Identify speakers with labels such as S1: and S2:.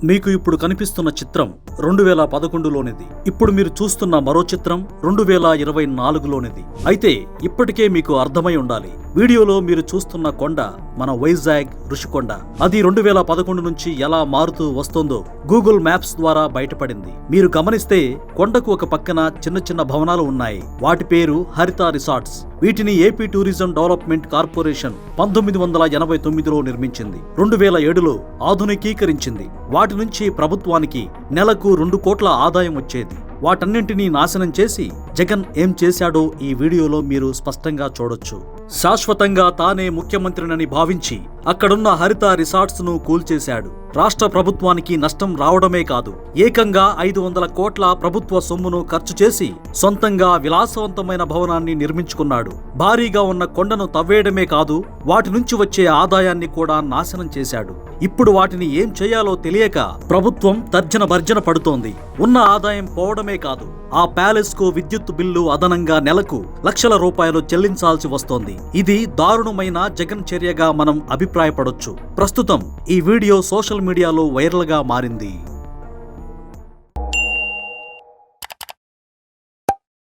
S1: మీకు ఇప్పుడు కనిపిస్తున్న చిత్రం 2011లోనిది. ఇప్పుడు మీరు చూస్తున్న మరో చిత్రం 2024లోనిది. అయితే ఇప్పటికే మీకు అర్థమై ఉండాలి, వీడియోలో మీరు చూస్తున్న కొండ మన వైజాగ్ ఋషికొండ. అది 2011 నుంచి ఎలా మారుతూ వస్తోందో గూగుల్ మ్యాప్స్ ద్వారా బయటపడింది. మీరు గమనిస్తే కొండకు ఒక పక్కన చిన్న చిన్న భవనాలు ఉన్నాయి. వాటి పేరు హరిత రిసార్ట్స్. వీటిని ఏపీ టూరిజం డెవలప్మెంట్ కార్పొరేషన్ 1989లో నిర్మించింది. 2007లో ఆధునికీకరించింది. వాటి నుంచి ప్రభుత్వానికి నెలకు 2 కోట్ల ఆదాయం వచ్చేది. వాటన్నింటినీ నాశనం చేసి జగన్ ఏం చేశాడో ఈ వీడియోలో మీరు స్పష్టంగా చూడొచ్చు. శాశ్వతంగా తానే ముఖ్యమంత్రినని భావించి అక్కడున్న హరిత రిసార్ట్స్ ను కూల్చేశాడు. రాష్ట్ర ప్రభుత్వానికి నష్టం రావడమే కాదు, ఏకంగా 500 కోట్ల ప్రభుత్వ సొమ్మును ఖర్చు చేసి సొంతంగా విలాసవంతమైన భవనాన్ని నిర్మించుకున్నాడు. భారీగా ఉన్న కొండను తవ్వేయడమే కాదు, వాటి నుంచి వచ్చే ఆదాయాన్ని కూడా నాశనం చేశాడు. ఇప్పుడు వాటిని ఏం చేయాలో తెలియక ప్రభుత్వం తర్జన భర్జన పడుతోంది. ఉన్న ఆదాయం పోవడమే కాదు, ఆ ప్యాలెస్ కు విద్యుత్ బిల్లు అదనంగా నెలకు లక్షల రూపాయలు చెల్లించాల్సి వస్తోంది. ఇది దారుణమైన జగన్ చర్యగా మనం అభిప్రాయపడొచ్చు. ప్రస్తుతం ఈ వీడియో సోషల్ మీడియాలో వైరల్ గా మారింది.